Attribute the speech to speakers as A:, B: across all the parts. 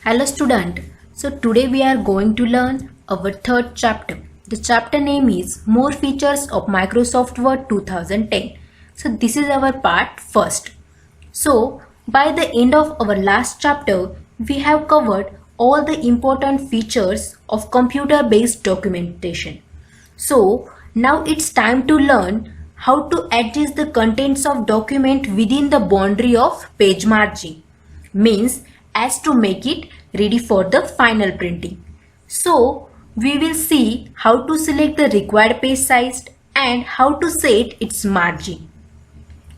A: Hello student. So today we are going to learn our third chapter. The chapter name is More Features of Microsoft Word 2010. So this is our part first. So by the end of our last chapter, we have covered all the important features of computer based documentation. So now it's time to learn how to adjust the contents of document within the boundary of page margin. Means as to make it ready for the final printing. So we will see how to select the required page size and how to set its margin.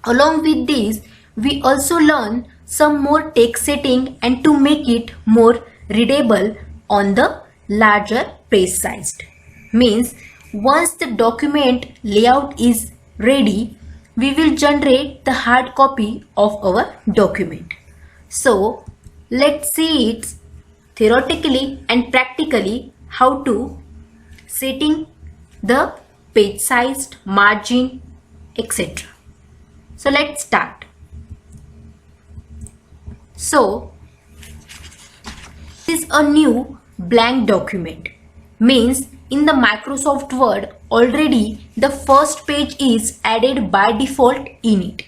A: Along with this, we also learn some more text setting and to make it more readable on the larger page size. Means once the document layout is ready, we will generate the hard copy of our document. So let's see it theoretically and practically how to setting the page size, margin, etc. So let's start. So this is a new blank document. Means in the Microsoft Word already the first page is added by default in it.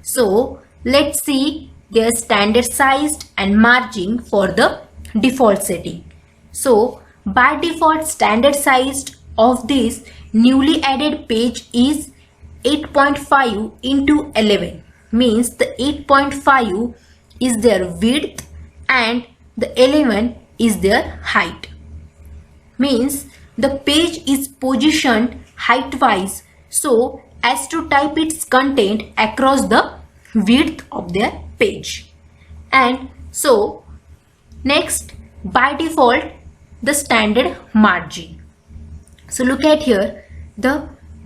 A: So let's see their standard sized and margin for the default setting. So by default standard sized of this newly added page is 8.5 into 11. Means the 8.5 is their width and the 11 is their height. Means the page is positioned height wise so as to type its content across the width of their page. And so next by default the standard margin. So look at here,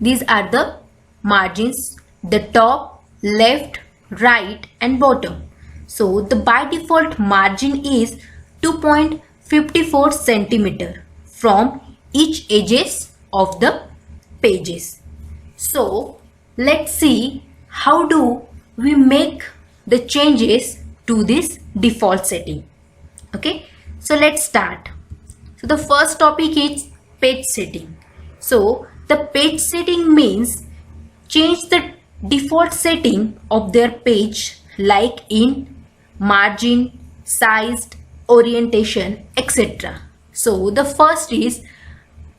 A: these are the margins, the top, left, right and bottom. So the by default margin is 2.54 centimeter from each edges of the pages. So let's see how do we make the changes to this default setting. Okay, so let's start. So the first topic is page setting. So the page setting means change the default setting of their page like in margin, size, orientation, etc. So the first is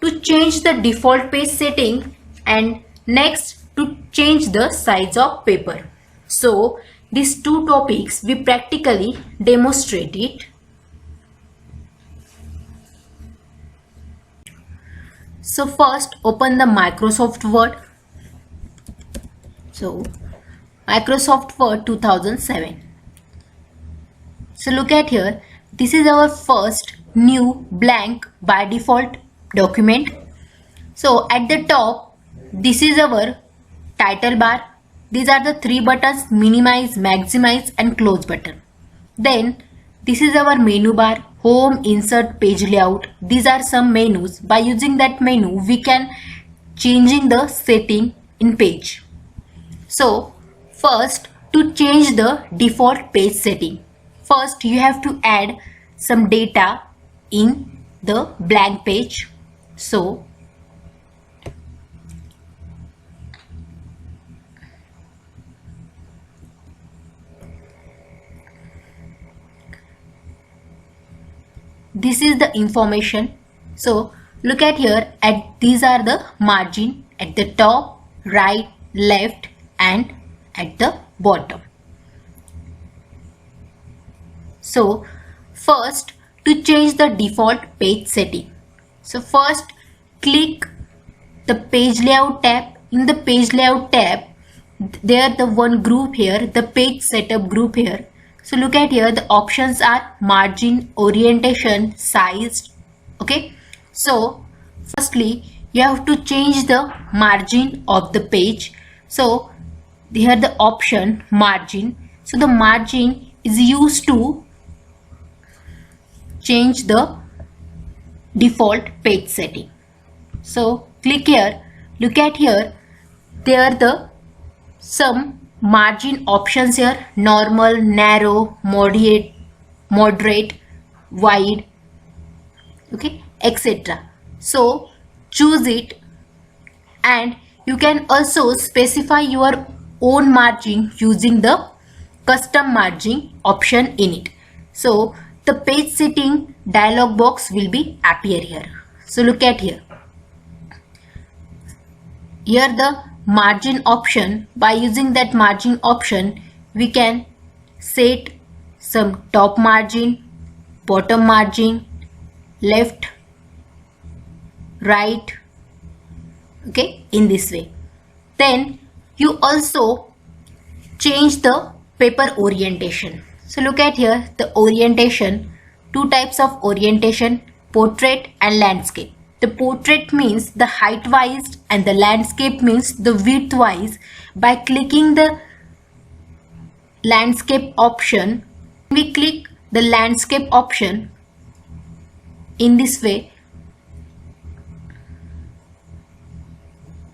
A: to change the default page setting and next to change the size of paper. So these two topics we practically demonstrate it. So first open the Microsoft Word. So Microsoft Word 2007. So look at here, this is our first new blank by default document. So at the top this is our title bar. These are the three buttons, minimize, maximize and close button. Then this is our menu bar, home, insert, page layout. These are some menus. By using that menu we can changing the setting in page. So first to change the default page setting, first you have to add some data in the blank page. So this is the information. So look at here, these are the margin at the top, right, left and at the bottom. So first to change the default page setting. So first click the page layout tab. In the page layout tab there the one group here, the page setup group here. So look at here, the options are margin, orientation, size. Okay, so firstly you have to change the margin of the page. So here the option margin. So the margin is used to change the default page setting. So click here, look at here, there are the some margin options here: normal, narrow, moderate, wide, okay, etc. So choose it, and you can also specify your own margin using the custom margin option in it. So the page setting dialog box will be appear here. So look at here. Here the margin option, by using that margin option we can set some top margin, bottom margin, left, right, okay, in this way. Then you also change the paper orientation. So look at here, the orientation, two types of orientation, portrait and landscape. The portrait means the height wise and the landscape means the width wise. By clicking the landscape option, we click the landscape option in this way.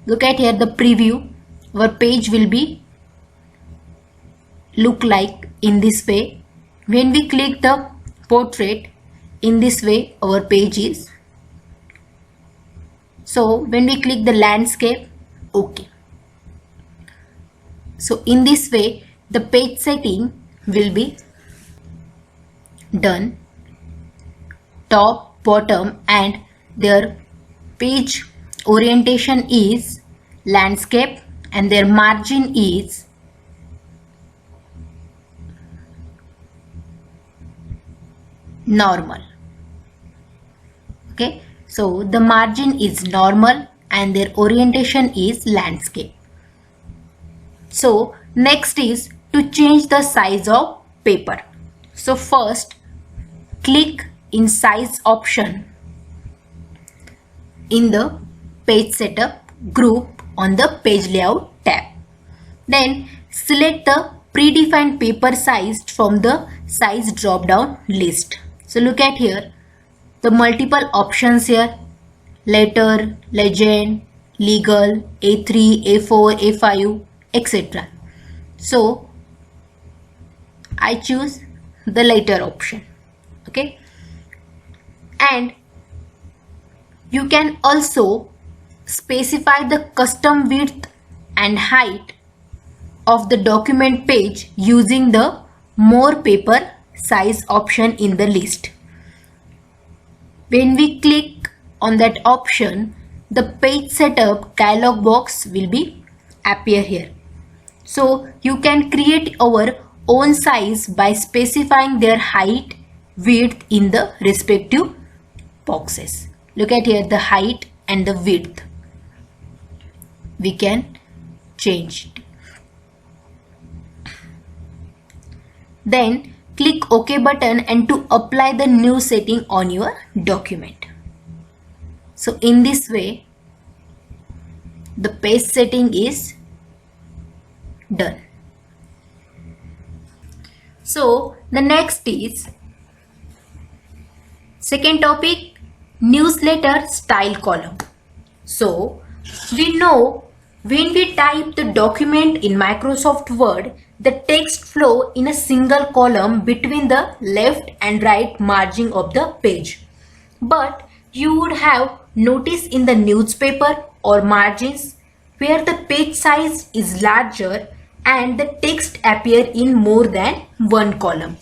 A: Look at here, the preview, our page will be look like in this way. When we click the portrait, in this way our page is. So when we click the landscape, okay. So in this way the page setting will be done. Top, bottom and their page orientation is landscape and their margin is normal. Okay, so the margin is normal and their orientation is landscape. So next is to change the size of paper. So first click in size option in the page setup group on the page layout tab. Then select the predefined paper size from the size drop down list. So look at here, the multiple options here, letter, legend, legal, A3, A4, A5, etc. So I choose the letter option, okay. And you can also specify the custom width and height of the document page using the more paper size option in the list. When we click on that option, the page setup dialog box will be appear here. So you can create our own size by specifying their height, width in the respective boxes. Look at here, the height and the width we can change it. Then click OK button and to apply the new setting on your document. So in this way the page setting is done. So the next is second topic, newsletter style column. So we know when we type the document in Microsoft Word, the text flow in a single column between the left and right margin of the page. But you would have noticed in the newspaper or margins where the page size is larger and the text appear in more than one column.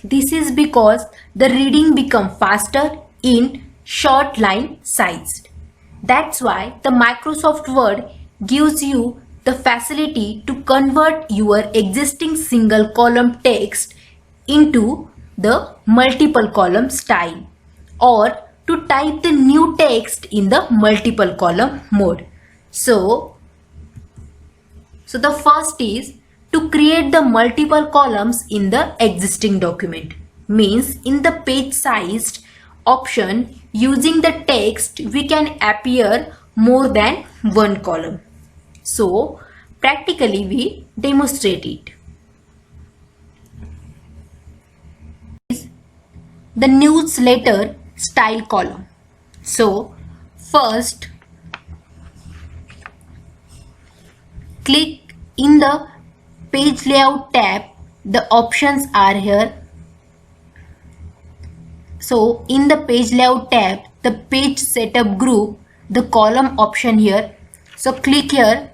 A: This is because the reading become faster in short line sized. That's why the Microsoft Word gives you the facility to convert your existing single column text into the multiple column style, or to type the new text in the multiple column mode. So the first is to create the multiple columns in the existing document. Means in the page sized option, using the text we can appear more than one column. So practically we demonstrate it. The newsletter style column. So first click in the page layout tab. The options are here. So in the page layout tab, the page setup group, the column option here. So click here,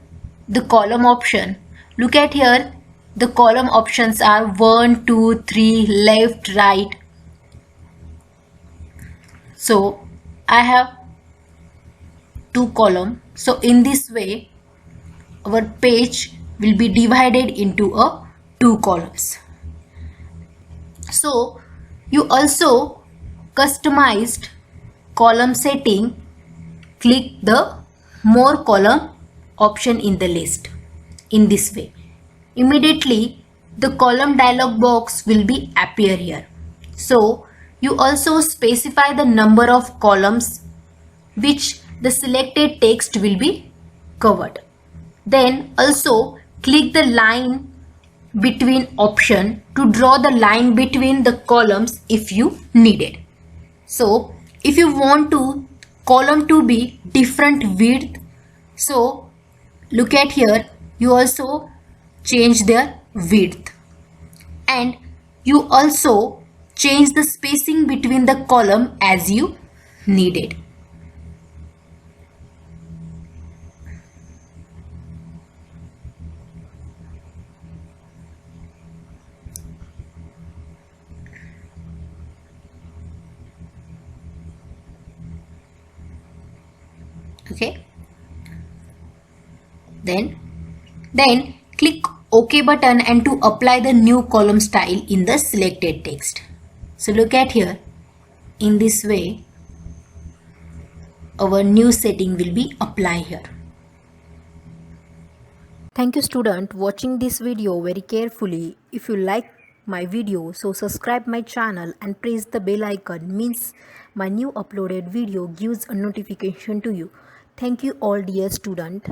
A: the column option. Look at here, the column options are 1, 2, 3, left, right. So I have 2 columns. So in this way, our page will be divided into 2 columns. So you also customized column setting. Click the more column option in the list. In this way, immediately the column dialog box will be appear here. So you also specify the number of columns which the selected text will be covered. Then also click the line between option to draw the line between the columns if you need it. So if you want to column to be different width, so look at here, you also change their width and you also change the spacing between the column as you need it. Okay, then click OK button and to apply the new column style in the selected text. So look at here, in this way our new setting will be applied here.
B: Thank you student watching this video very carefully. If you like my video, so subscribe my channel and press the bell icon, means my new uploaded video gives a notification to you. Thank you all dear student.